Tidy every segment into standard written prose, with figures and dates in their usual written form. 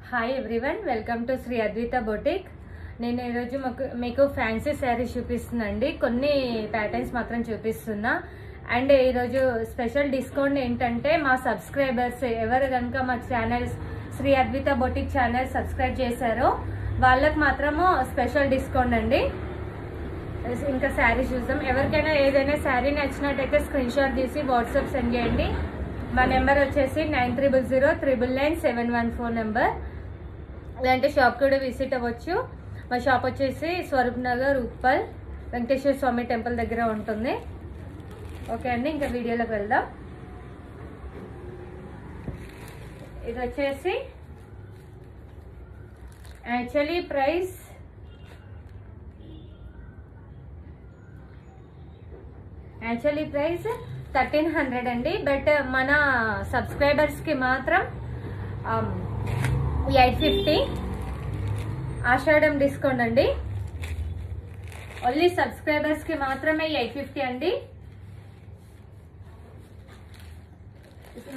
Hi everyone, welcome to Sri Advitha boutique. నేను ఈరోజు మీకు ఫ్యాన్సీ శారీస్ చూపిస్తున్నాండి. కొన్ని ప్యాటర్న్స్ మాత్రం చూపిస్తున్నా. అండ్ ఈరోజు స్పెషల్ డిస్కౌంట్ ఏంటంటే, మా సబ్స్క్రైబర్స్ ఎవరు కనుక మా channel Sri Advitha boutique channel subscribe చేశారో వాళ్ళకి మాత్రము స్పెషల్ డిస్కౌంట్ అండి. ఇంకా శారీ చూద్దాం. ఎవరికైనా ఏదైనా శారీ నచ్చినట్టయితే స్క్రీన్ షాట్ తీసి వాట్సాప్ సెండ్ చేయండి. మా నెంబర్ వచ్చేసి 9300999714 నెంబర్. లేదంటే షాప్ కూడా విజిట్ అవ్వచ్చు. మా షాప్ వచ్చేసి స్వరూప్ నగర్, ఉప్పల్, వెంకటేశ్వర స్వామి టెంపుల్ దగ్గర ఉంటుంది. ఓకే అండి, ఇంకా వీడియోలోకి వెళ్దాం. ఇది వచ్చేసి యాక్చువల్లీ ప్రైస్ యాక్చువల్లీ ప్రైస్ 1300 అండి. బట్ మన సబ్స్క్రైబర్స్ కి మాత్రం 850 ఆషాఢం డిస్కౌంట్ అండి. ఓన్లీ సబ్స్క్రైబర్స్ కి మాత్రమే 850 అండి.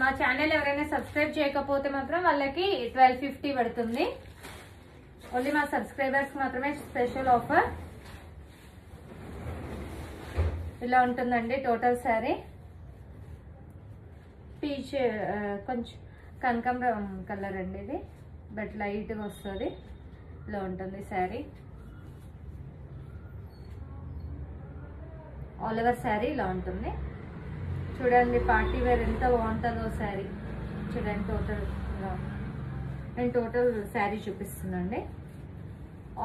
మా ఛానల్ ఎవరైనా సబ్స్క్రైబ్ చేయకపోతే మాత్రం వాళ్ళకి 1250 పడుతుంది. ఓన్లీ మా సబ్స్క్రైబర్స్ కి మాత్రమే స్పెషల్ ఆఫర్. ఇలా ఉంటుందండి టోటల్ శారీ. పీచ్ కొంచెం కనకాంబరం కలర్ అండి ఇది, బట్ లైట్గా వస్తుంది. ఇలా ఉంటుంది శారీ. ఆల్ ఓవర్ శారీ ఇలా ఉంటుంది. చూడండి పార్టీ వేర్ ఎంత బాగుంటుందో శారీ. చూడండి టోటల్ నేను టోటల్ శారీ చూపిస్తున్నాండి.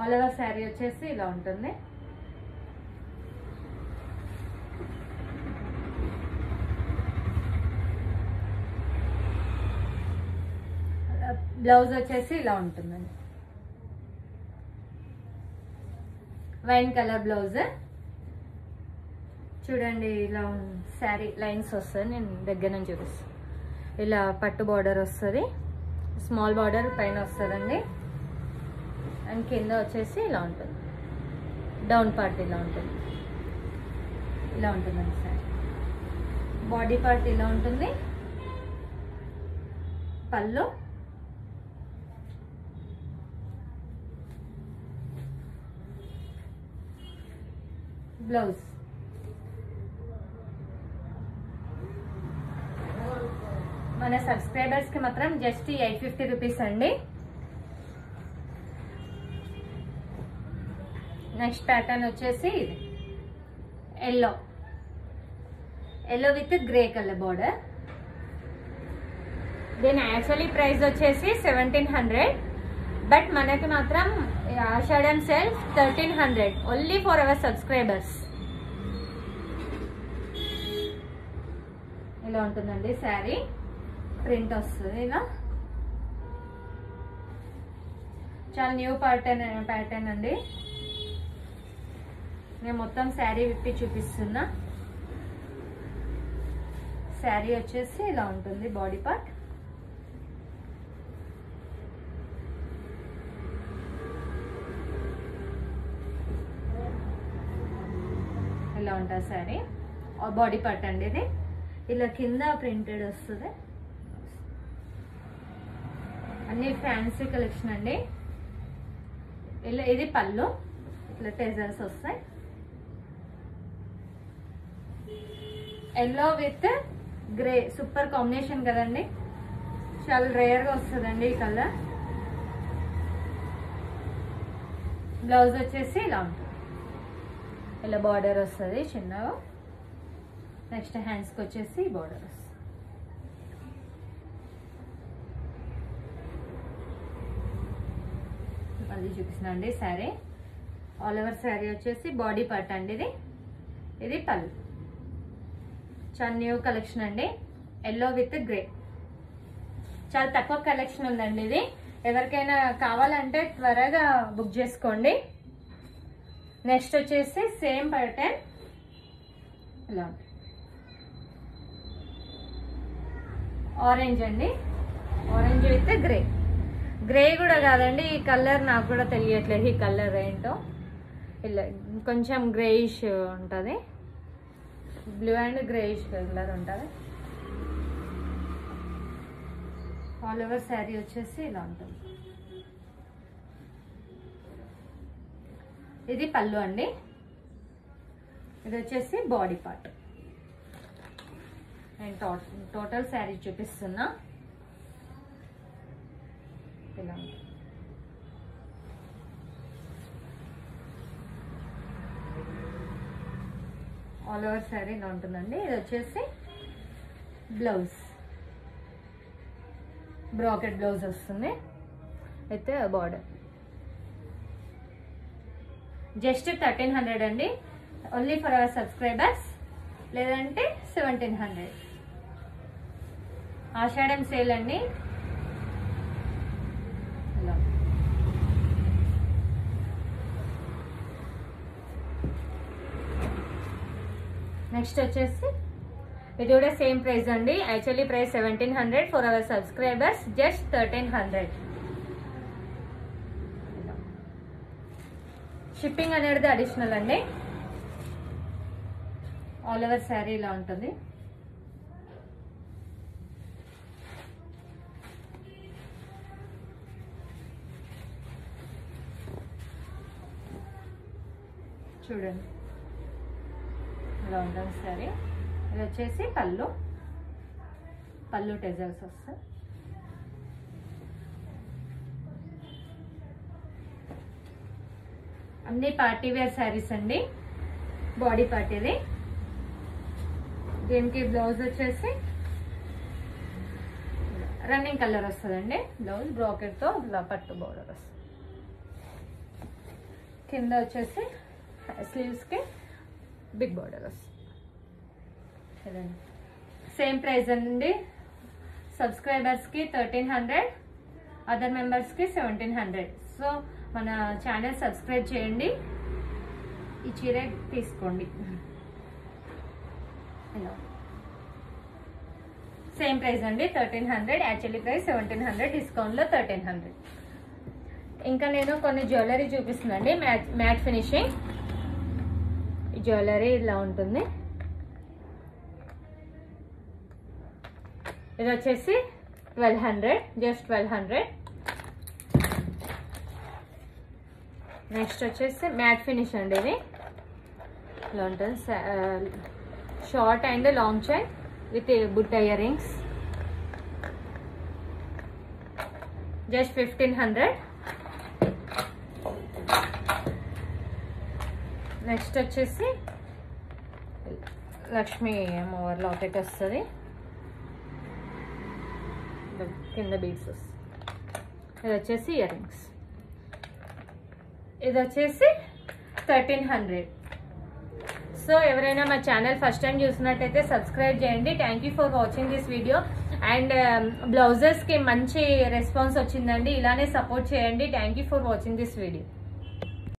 ఆల్ ఓవర్ శారీ వచ్చేసి ఇలా ఉంటుంది. బ్లౌజ్ వచ్చేసి ఇలా ఉంటుందండి, వైన్ కలర్ బ్లౌజ్. చూడండి ఇలా శారీ లైన్స్ వస్తుంది. నేను దగ్గర నుంచి చూపిస్తాను. ఇలా పట్టు బార్డర్ వస్తుంది, స్మాల్ బార్డర్ పైన వస్తుందండి. అండ్ కింద వచ్చేసి ఇలా ఉంటుంది, డౌన్ పార్ట్ ఇలా ఉంటుంది. ఇలా ఉంటుందండి శారీ. బాడీ పార్ట్ ఇలా ఉంటుంది. పళ్ళు, బ్లౌజ్. మన సబ్స్క్రైబర్స్ కి మాత్రం జస్ట్ 850 రూపీస్ అండి. నెక్స్ట్ ప్యాటర్న్ వచ్చేసి ఇది yellow with grey colour border. దీని యాక్చువల్లీ ప్రైస్ వచ్చేసి 1700, బట్ మనకి మాత్రం Ashadha sale 1300 only for our subscribers. ఇలా ఉంటుందండి శారీ. ప్రింట్ వస్తుంది ఇలా. చాలా న్యూ ప్యాటర్న్ అండి. నేను మొత్తం శారీ విప్పి చూపిస్తున్నా. శారీ వచ్చేసి ఇలా ఉంటుంది. బాడీ పార్ట్ ఇలా ఉంటుంది శారీ. బాడీ పార్ట్ అండి ఇది. ఇలా కింద ప్రింటెడ్ వస్తుంది. అన్ని ఫ్యాన్సీ కలెక్షన్ అండి. ఇలా ఇది పళ్ళు, ఇట్లా టెజర్స్ వస్తాయి. Yellow with grey super combination కదండి. చాలా రేర్గా వస్తుందండి ఈ కలర్. బ్లౌజ్ వచ్చేసి ఇలా ఉంటుంది. ఇలా బార్డర్ వస్తుంది చిన్నగా. నెక్స్ట్ హ్యాండ్స్కి వచ్చేసి బార్డర్ వస్తుంది. అది చూపిస్తున్నాండి శారీ. ఆల్ ఓవర్ శారీ వచ్చేసి బాడీ పార్ట్ అండి ఇది. ఇది పళ్ళు. చాలా న్యూ కలెక్షన్ అండి. Yellow with grey. చాలా తక్కువ కలెక్షన్ ఉందండి ఇది. ఎవరికైనా కావాలంటే త్వరగా బుక్ చేసుకోండి. నెక్స్ట్ వచ్చేసి సేమ్ ప్యాటర్న్ ఇలా ఆరెంజ్ అండి. Orange with grey. గ్రే కూడా కాదండి, ఈ కలర్ నాకు కూడా తెలియట్లేదు. ఈ కలర్ ఏంటో ఇలా కొంచెం గ్రేయిష్ ఉంటుంది. బ్లూ అండ్ గ్రేయిష్ కలర్ ఉంటుంది. ఆల్ ఓవర్ శారీ వచ్చేసి ఇలా ఉంటుంది. ఇది పళ్ళు అండి. ఇది వచ్చేసి బాడీ పార్ట్. నేను టోటల్ శారీ చూపిస్తున్నా. ఇలా ఉంటుంది. ఆల్ ఓవర్ శారీ ఇలా ఉంటుందండి. ఇది వచ్చేసి బ్లౌజ్, బ్రాకెట్ బ్లౌజ్ వస్తుంది. అయితే బార్డర్ జస్ట్ 1300 అండి. ఓన్లీ ఫర్ అవర్ సబ్స్క్రైబర్స్, లేదంటే 1700. ఆషాఢం సేల్ అండి. నెక్స్ట్ వచ్చేసి ఇది కూడా సేమ్ ప్రైస్ అండి. Actually price 1700, for our subscribers just 1300. Shipping అనేది అడిషనల్ అండి. ఆల్ ఓవర్ శారీ ఇలా ఉంటుంది. చూడండి ఇలా ఉంటుంది శారీ. ఇది వచ్చేసి పళ్ళు, పళ్ళు టెజల్స్ వస్తాయి. అన్ని పార్టీ వేర్ శారీస్ అండి. బాడీ పార్ట్ ఇది. దీనికి బ్లౌజ్ వచ్చేసి రన్నింగ్ కలర్ వస్తుందండి. బ్లౌజ్ బ్రాకెట్ తో ఇలా పట్టు బోర్డర్ వస్తుంది. కింద వచ్చేసి స్లీవ్స్ కి బిగ్ బోర్డర్ వస్తుంది. సేమ్ ప్రైస్ అండి. సబ్స్క్రైబర్స్ కి 1300, అదర్ మెంబర్స్ కి 1700. సో మన ఛానల్ సబ్స్క్రైబ్ చేయండి, ఈ చీర తీసుకోండి. సేమ్ ప్రైస్ అండి 1300. యాక్చువల్లీ ప్రైస్ 1700, డిస్కౌంట్ లో 1300. ఇంకా నేను కొన్ని జ్యువెలరీ చూపిస్తున్నాండి. మ్యాట్ ఫినిషింగ్ జ్యువెలరీ ఇలా ఉంటుంది. ఇది వచ్చేసి 1200, జస్ట్ 1200. నెక్స్ట్ వచ్చేసి మ్యాట్ ఫినిష్ అండి. ఇది ఇలా ఉంటుంది. Short and long chain with బుట్ట ఇయర్ రింగ్స్, జస్ట్ 1500. నెక్స్ట్ వచ్చేసి లక్ష్మీ అమ్మవారి లాకెట్ వస్తుంది. కింద బీడ్స్ వస్తుంది. ఇది వచ్చేసి ఇయర్ రింగ్స్. ఇది వచ్చేసి 1300. సో ఎవరైనా మా ఛానల్ ఫస్ట్ టైం చూసినట్టయితే సబ్స్క్రైబ్ చేయండి. Thank you for watching this video. And బ్లౌజెస్కి మంచి రెస్పాన్స్ వచ్చిందండి. ఇలానే సపోర్ట్ చేయండి. Thank you for watching this video.